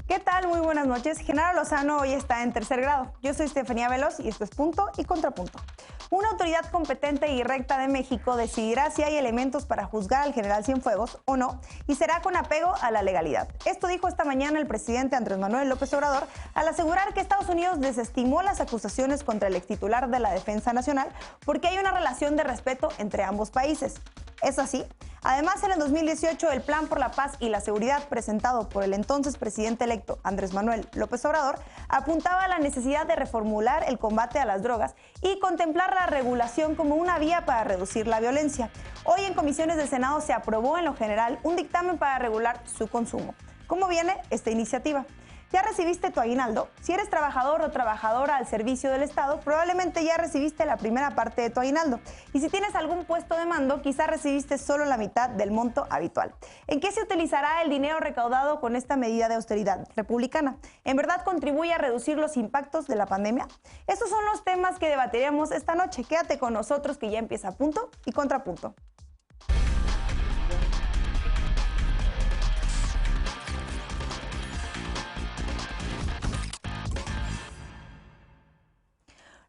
¿Qué tal? Muy buenas noches. Genaro Lozano hoy está en tercer grado. Yo soy Estefanía Veloz y esto es Punto y Contrapunto. Una autoridad competente y recta de México decidirá si hay elementos para juzgar al general Cienfuegos o no, y será con apego a la legalidad. Esto dijo esta mañana el presidente Andrés Manuel López Obrador al asegurar que Estados Unidos desestimó las acusaciones contra el extitular de la Defensa Nacional porque hay una relación de respeto entre ambos países. ¿Es así? Además, en el 2018, el Plan por la Paz y la Seguridad presentado por el entonces presidente electo Andrés Manuel López Obrador apuntaba a la necesidad de reformular el combate a las drogas y contemplar la regulación como una vía para reducir la violencia. Hoy en comisiones del Senado se aprobó en lo general un dictamen para regular su consumo. ¿Cómo viene esta iniciativa? ¿Ya recibiste tu aguinaldo? Si eres trabajador o trabajadora al servicio del Estado, probablemente ya recibiste la primera parte de tu aguinaldo. Y si tienes algún puesto de mando, quizá recibiste solo la mitad del monto habitual. ¿En qué se utilizará el dinero recaudado con esta medida de austeridad republicana? ¿En verdad contribuye a reducir los impactos de la pandemia? Estos son los temas que debatiremos esta noche. Quédate con nosotros que ya empieza Punto y Contrapunto.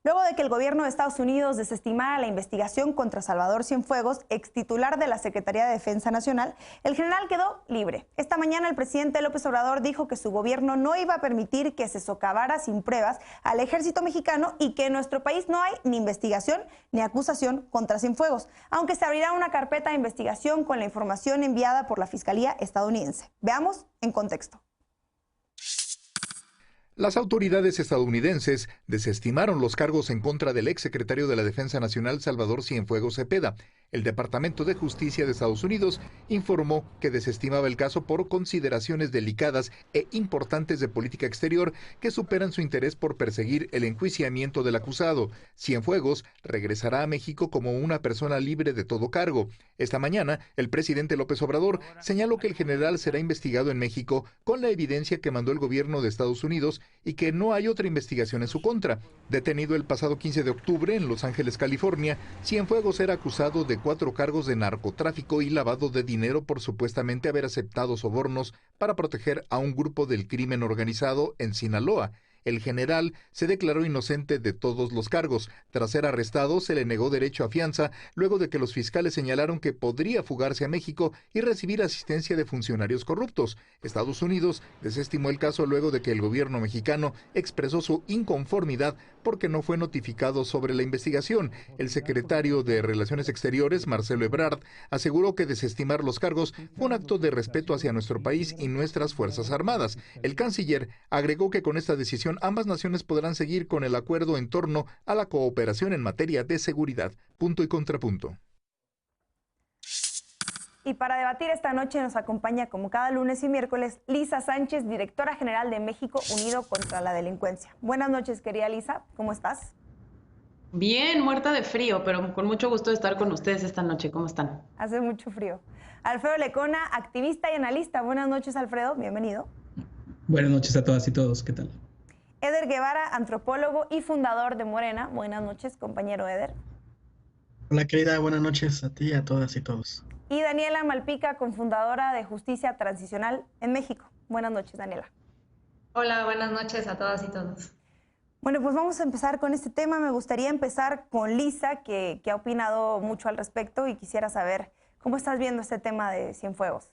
Luego de que el gobierno de Estados Unidos desestimara la investigación contra Salvador Cienfuegos, ex titular de la Secretaría de Defensa Nacional, el general quedó libre. Esta mañana el presidente López Obrador dijo que su gobierno no iba a permitir que se socavara sin pruebas al ejército mexicano y que en nuestro país no hay ni investigación ni acusación contra Cienfuegos, aunque se abrirá una carpeta de investigación con la información enviada por la Fiscalía estadounidense. Veamos en contexto. Las autoridades estadounidenses desestimaron los cargos en contra del exsecretario de la Defensa Nacional Salvador Cienfuegos Cepeda. El Departamento de Justicia de Estados Unidos informó que desestimaba el caso por consideraciones delicadas e importantes de política exterior que superan su interés por perseguir el enjuiciamiento del acusado. Cienfuegos regresará a México como una persona libre de todo cargo. Esta mañana, el presidente López Obrador señaló que el general será investigado en México con la evidencia que mandó el gobierno de Estados Unidos y que no hay otra investigación en su contra. Detenido el pasado 15 de octubre en Los Ángeles, California, Cienfuegos era acusado de 4 cargos de narcotráfico y lavado de dinero por supuestamente haber aceptado sobornos para proteger a un grupo del crimen organizado en Sinaloa. El general se declaró inocente de todos los cargos. Tras ser arrestado, se le negó derecho a fianza luego de que los fiscales señalaron que podría fugarse a México y recibir asistencia de funcionarios corruptos. Estados Unidos desestimó el caso luego de que el gobierno mexicano expresó su inconformidad porque no fue notificado sobre la investigación. El secretario de Relaciones Exteriores, Marcelo Ebrard, aseguró que desestimar los cargos fue un acto de respeto hacia nuestro país y nuestras Fuerzas Armadas. El canciller agregó que con esta decisión ambas naciones podrán seguir con el acuerdo en torno a la cooperación en materia de seguridad. Punto y contrapunto. Y para debatir esta noche nos acompaña como cada lunes y miércoles Lisa Sánchez, directora general de México Unido contra la Delincuencia. Buenas noches, querida Lisa, ¿cómo estás? Bien, muerta de frío, pero con mucho gusto de estar con ustedes esta noche. ¿Cómo están? Hace mucho frío. Alfredo Lecona, activista y analista. Buenas noches, Alfredo, bienvenido. Buenas noches a todas y todos, ¿qué tal? Eder Guevara, antropólogo y fundador de Morena. Buenas noches, compañero Eder. Hola querida, buenas noches a ti, a todas y todos. Y Daniela Malpica, cofundadora de Justicia Transicional en México. Buenas noches, Daniela. Hola, buenas noches a todas y todos. Bueno, pues vamos a empezar con este tema. Me gustaría empezar con Lisa, que ha opinado mucho al respecto y quisiera saber cómo estás viendo este tema de Cienfuegos.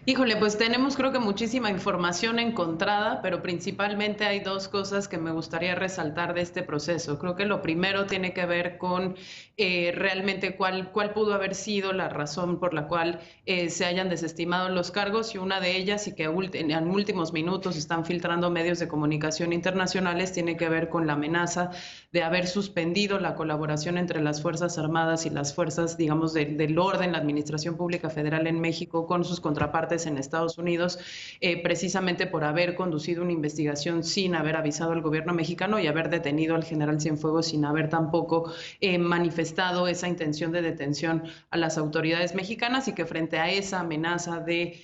Híjole, pues tenemos creo que muchísima información encontrada, pero principalmente hay dos cosas que me gustaría resaltar de este proceso. Creo que lo primero tiene que ver con realmente cuál pudo haber sido la razón por la cual se hayan desestimado los cargos, y una de ellas, y que en últimos minutos están filtrando medios de comunicación internacionales, tiene que ver con la amenaza de haber suspendido la colaboración entre las Fuerzas Armadas y las fuerzas, digamos, del orden, la Administración Pública Federal en México con sus contrapartes en Estados Unidos, precisamente por haber conducido una investigación sin haber avisado al gobierno mexicano y haber detenido al general Cienfuegos sin haber tampoco manifestado esa intención de detención a las autoridades mexicanas, y que frente a esa amenaza de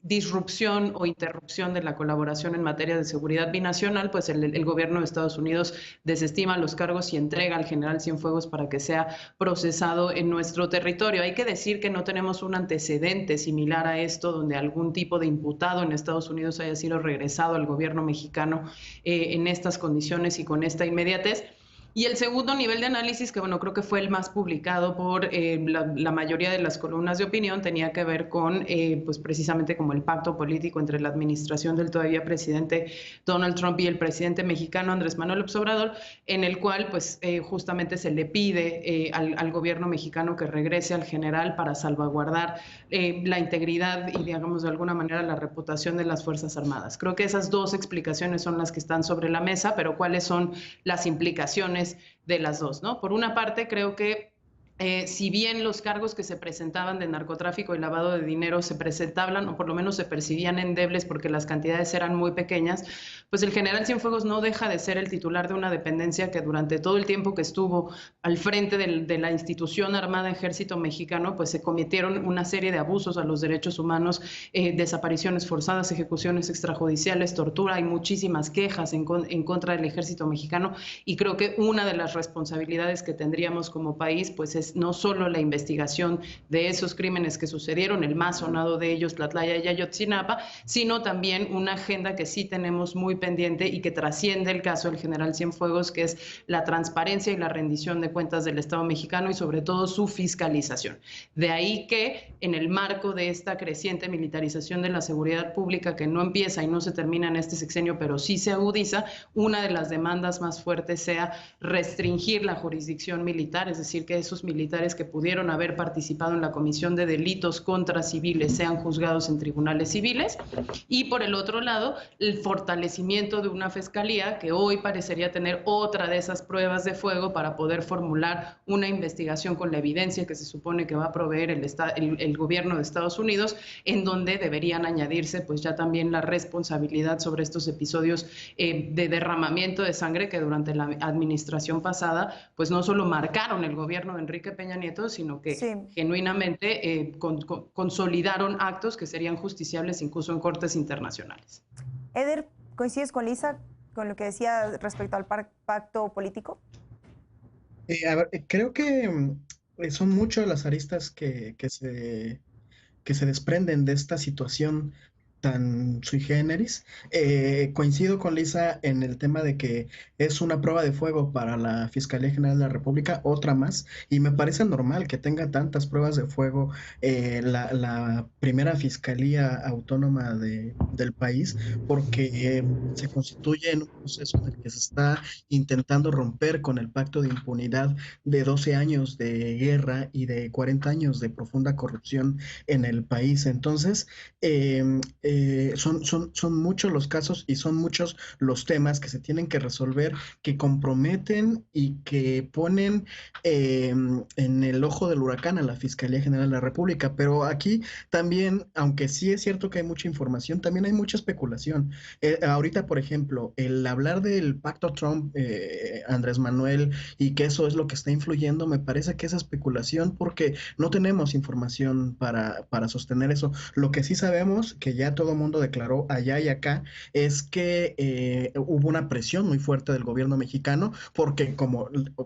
disrupción o interrupción de la colaboración en materia de seguridad binacional, pues el gobierno de Estados Unidos desestima los cargos y entrega al general Cienfuegos para que sea procesado en nuestro territorio. Hay que decir que no tenemos un antecedente similar a esto contexto donde algún tipo de imputado en Estados Unidos haya sido regresado al gobierno mexicano en estas condiciones y con esta inmediatez. Y el segundo nivel de análisis, que bueno, creo que fue el más publicado por la mayoría de las columnas de opinión, tenía que ver con, pues precisamente como el pacto político entre la administración del todavía presidente Donald Trump y el presidente mexicano Andrés Manuel López Obrador, en el cual pues justamente se le pide al gobierno mexicano que regrese al general para salvaguardar la integridad y, digamos, de alguna manera la reputación de las Fuerzas Armadas. Creo que esas dos explicaciones son las que están sobre la mesa, pero ¿cuáles son las implicaciones de las dos, ¿no? Por una parte, creo que si bien los cargos que se presentaban de narcotráfico y lavado de dinero se presentaban o por lo menos se percibían endebles porque las cantidades eran muy pequeñas, pues el general Cienfuegos no deja de ser el titular de una dependencia que durante todo el tiempo que estuvo al frente de la institución armada Ejército Mexicano, pues se cometieron una serie de abusos a los derechos humanos, desapariciones forzadas, ejecuciones extrajudiciales, tortura. Hay muchísimas quejas en contra del Ejército Mexicano, y creo que una de las responsabilidades que tendríamos como país pues es no solo la investigación de esos crímenes que sucedieron, el más sonado de ellos, Tlatlaya y Ayotzinapa, sino también una agenda que sí tenemos muy pendiente y que trasciende el caso del general Cienfuegos, que es la transparencia y la rendición de cuentas del Estado mexicano y sobre todo su fiscalización. De ahí que en el marco de esta creciente militarización de la seguridad pública, que no empieza y no se termina en este sexenio, pero sí se agudiza, una de las demandas más fuertes sea restringir la jurisdicción militar, es decir, que esos militares que pudieron haber participado en la comisión de delitos contra civiles sean juzgados en tribunales civiles, y por el otro lado, el fortalecimiento de una fiscalía que hoy parecería tener otra de esas pruebas de fuego para poder formular una investigación con la evidencia que se supone que va a proveer el gobierno de Estados Unidos, en donde deberían añadirse pues ya también la responsabilidad sobre estos episodios de derramamiento de sangre que durante la administración pasada pues no solo marcaron el gobierno de Enrique Peña Nieto, sino que genuinamente consolidaron actos que serían justiciables incluso en cortes internacionales. Eder, ¿coincides con Lisa con lo que decía respecto al pacto político? A ver, creo que son muchas las aristas que se desprenden de esta situación tan sui generis. Coincido con Lisa en el tema de que es una prueba de fuego para la Fiscalía General de la República, otra más, y me parece normal que tenga tantas pruebas de fuego la primera Fiscalía Autónoma del país, porque se constituye en un proceso en el que se está intentando romper con el pacto de impunidad de 12 años de guerra y de 40 años de profunda corrupción en el país. Entonces, son muchos los casos y son muchos los temas que se tienen que resolver, que comprometen y que ponen en el ojo del huracán a la Fiscalía General de la República. Pero aquí también, aunque sí es cierto que hay mucha información, también hay mucha especulación. Ahorita, por ejemplo, el hablar del pacto Trump, Andrés Manuel, y que eso es lo que está influyendo, me parece que es especulación porque no tenemos información para sostener eso. Lo que sí sabemos, que ya todo el mundo declaró allá y acá, es que hubo una presión muy fuerte del gobierno mexicano, porque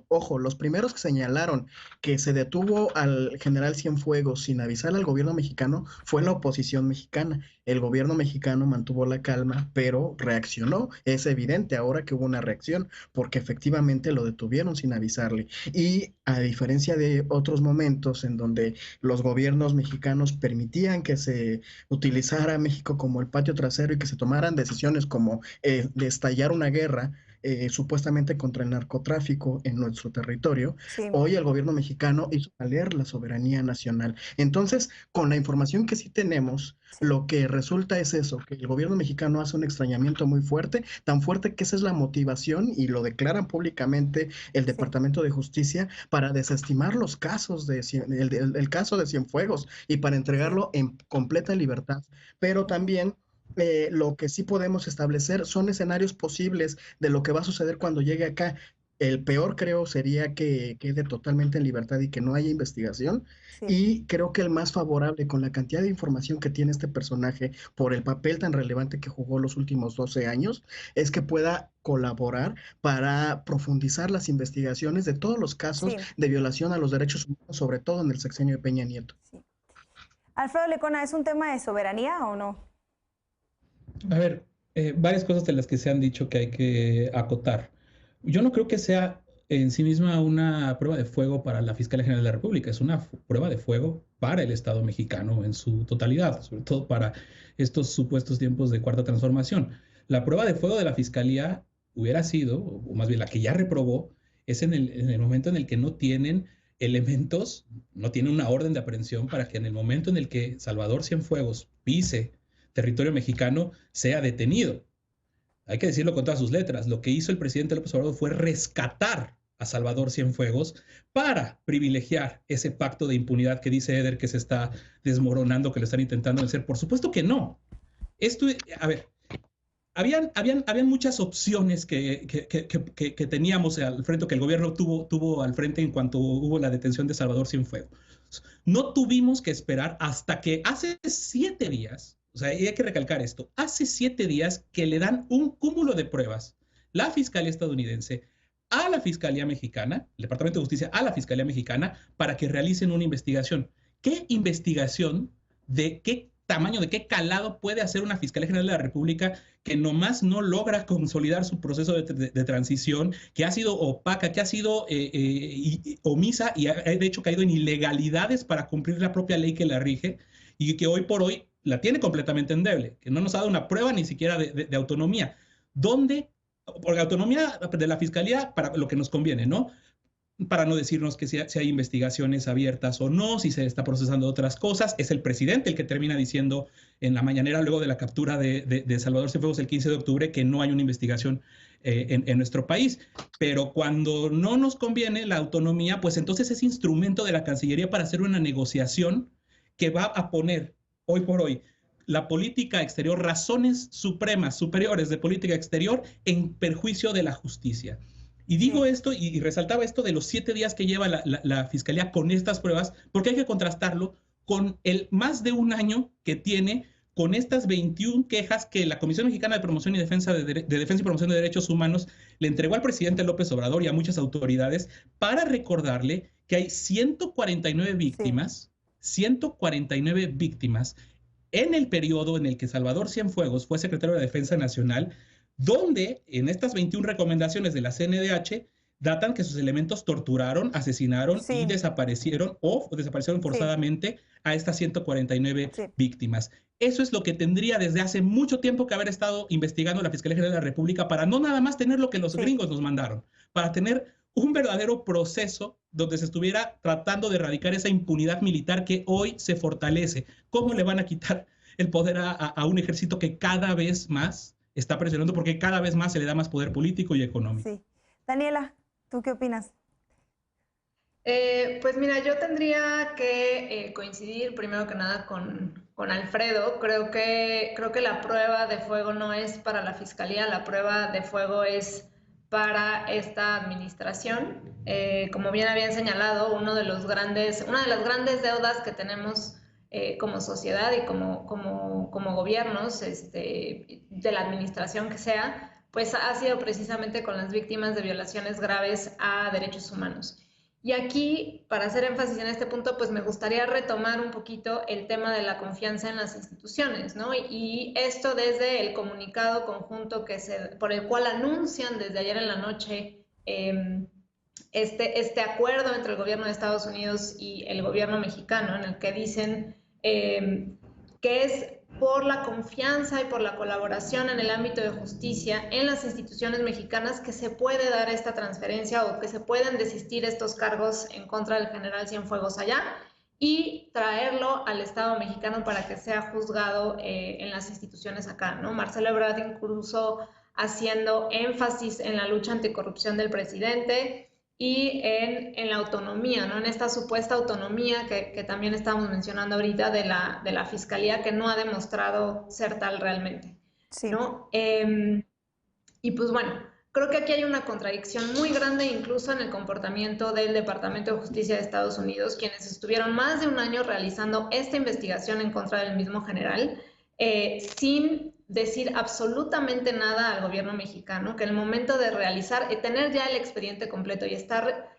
ojo, los primeros que señalaron que se detuvo al general Cienfuegos sin avisar al gobierno mexicano fue la oposición mexicana. El gobierno mexicano mantuvo la calma, pero reaccionó. Es evidente ahora que hubo una reacción, porque efectivamente lo detuvieron sin avisarle. Y a diferencia de otros momentos en donde los gobiernos mexicanos permitían que se utilizara a México como el patio trasero y que se tomaran decisiones como de estallar una guerra, supuestamente contra el narcotráfico en nuestro territorio, hoy el gobierno mexicano hizo valer la soberanía nacional. Entonces, con la información que sí tenemos, lo que resulta es eso, que el gobierno mexicano hace un extrañamiento muy fuerte, tan fuerte que esa es la motivación, y lo declaran públicamente el Departamento de Justicia, para desestimar los casos el caso de Cienfuegos y para entregarlo en completa libertad. Pero también lo que sí podemos establecer son escenarios posibles de lo que va a suceder cuando llegue acá. El peor, creo, sería que quede totalmente en libertad y que no haya investigación. Y creo que el más favorable, con la cantidad de información que tiene este personaje por el papel tan relevante que jugó los últimos 12 años, es que pueda colaborar para profundizar las investigaciones de todos los casos de violación a los derechos humanos, sobre todo en el sexenio de Peña Nieto. Alfredo Lecona, ¿es un tema de soberanía o no? A ver, varias cosas de las que se han dicho que hay que acotar. Yo no creo que sea en sí misma una prueba de fuego para la Fiscalía General de la República, es una prueba de fuego para el Estado mexicano en su totalidad, sobre todo para estos supuestos tiempos de cuarta transformación. La prueba de fuego de la Fiscalía hubiera sido, o más bien la que ya reprobó, es en el momento en el que no tienen elementos, no tienen una orden de aprehensión para que en el momento en el que Salvador Cienfuegos pise territorio mexicano sea detenido. Hay que decirlo con todas sus letras. Lo que hizo el presidente López Obrador fue rescatar a Salvador Cienfuegos para privilegiar ese pacto de impunidad que dice Eder que se está desmoronando, que lo están intentando vencer. Por supuesto que no. Esto, a ver, habían muchas opciones que teníamos al frente, que el gobierno tuvo al frente en cuanto hubo la detención de Salvador Cienfuegos. No tuvimos que esperar hasta que hace 7 días, o sea, y hay que recalcar esto, hace 7 días que le dan un cúmulo de pruebas la Fiscalía estadounidense a la Fiscalía mexicana, el Departamento de Justicia a la Fiscalía mexicana, para que realicen una investigación. ¿Qué investigación de qué tamaño, de qué calado puede hacer una Fiscalía General de la República que nomás no logra consolidar su proceso de transición, que ha sido opaca, que ha sido omisa y ha de hecho caído en ilegalidades para cumplir la propia ley que la rige y que hoy por hoy la tiene completamente endeble, que no nos ha dado una prueba ni siquiera de autonomía? ¿Dónde? Porque autonomía de la Fiscalía para lo que nos conviene, ¿no? Para no decirnos que si hay investigaciones abiertas o no, si se está procesando otras cosas. Es el presidente el que termina diciendo en la mañanera, luego de la captura de Salvador Cienfuegos el 15 de octubre, que no hay una investigación en nuestro país. Pero cuando no nos conviene la autonomía, pues entonces es instrumento de la Cancillería para hacer una negociación que va a poner hoy por hoy la política exterior, razones supremas, superiores de política exterior en perjuicio de la justicia. Y digo esto y resaltaba esto de los 7 días que lleva la Fiscalía con estas pruebas, porque hay que contrastarlo con el más de un año que tiene con estas 21 quejas que la Comisión Mexicana de Promoción y Defensa de Defensa y Promoción de Derechos Humanos le entregó al presidente López Obrador y a muchas autoridades para recordarle que hay 149 víctimas, 149 víctimas en el periodo en el que Salvador Cienfuegos fue secretario de Defensa Nacional, donde en estas 21 recomendaciones de la CNDH datan que sus elementos torturaron, asesinaron y desaparecieron o desaparecieron forzadamente a estas 149 víctimas. Eso es lo que tendría desde hace mucho tiempo que haber estado investigando la Fiscalía General de la República para no nada más tener lo que los gringos nos mandaron, para tener un verdadero proceso donde se estuviera tratando de erradicar esa impunidad militar que hoy se fortalece. ¿Cómo le van a quitar el poder a un ejército que cada vez más está presionando porque cada vez más se le da más poder político y económico? Sí. Daniela, ¿tú qué opinas? Pues mira, yo tendría que coincidir primero que nada con Alfredo. Creo que la prueba de fuego no es para la Fiscalía, la prueba de fuego es para esta administración. Como bien habían señalado, una de las grandes deudas que tenemos como sociedad y como gobiernos de la administración que sea, pues ha sido precisamente con las víctimas de violaciones graves a derechos humanos. Y aquí, para hacer énfasis en este punto, pues me gustaría retomar un poquito el tema de la confianza en las instituciones, ¿no? Y esto desde el comunicado conjunto por el cual anuncian desde ayer en la noche este acuerdo entre el gobierno de Estados Unidos y el gobierno mexicano, en el que dicen que es por la confianza y por la colaboración en el ámbito de justicia en las instituciones mexicanas que se puede dar esta transferencia o que se pueden desistir estos cargos en contra del general Cienfuegos allá y traerlo al Estado mexicano para que sea juzgado en las instituciones acá, ¿no? Marcelo Ebrard incluso haciendo énfasis en la lucha anticorrupción del presidente y en la autonomía, ¿no? En esta supuesta autonomía que también estamos mencionando ahorita de la Fiscalía, que no ha demostrado ser tal realmente, ¿no? Y pues bueno, creo que aquí hay una contradicción muy grande incluso en el comportamiento del Departamento de Justicia de Estados Unidos, quienes estuvieron más de un año realizando esta investigación en contra del mismo general, sin decir absolutamente nada al gobierno mexicano, que en el momento de realizar, tener ya el expediente completo y estar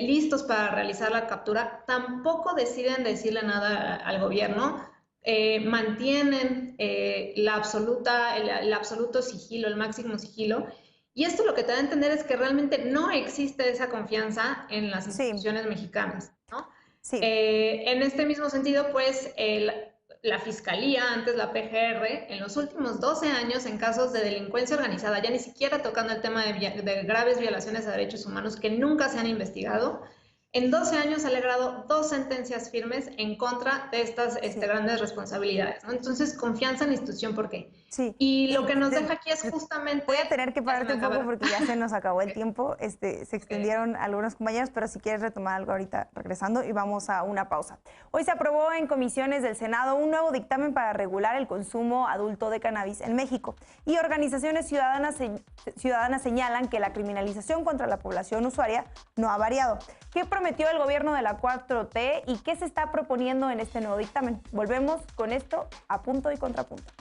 listos para realizar la captura, tampoco deciden decirle nada al gobierno, mantienen el absoluto sigilo, el máximo sigilo. Y esto lo que te da a entender es que realmente no existe esa confianza en las instituciones mexicanas, ¿no? Sí. En este mismo sentido, pues, la Fiscalía, antes la PGR, en los últimos 12 años, en casos de delincuencia organizada, ya ni siquiera tocando el tema de graves violaciones a derechos humanos que nunca se han investigado, en 12 años ha logrado 2 sentencias firmes en contra de estas grandes responsabilidades, ¿no? Entonces, confianza en la institución, ¿por qué? Sí. Y lo que nos deja aquí es justamente... Voy a tener que pararte un poco porque ya se nos acabó el tiempo. Se extendieron algunos compañeros, pero si quieres retomar algo ahorita regresando y vamos a una pausa. Hoy se aprobó en comisiones del Senado un nuevo dictamen para regular el consumo adulto de cannabis en México. Y organizaciones ciudadanas señalan que la criminalización contra la población usuaria no ha variado. ¿Qué prometió el gobierno de la 4T y qué se está proponiendo en este nuevo dictamen? Volvemos con esto a punto y contrapunto.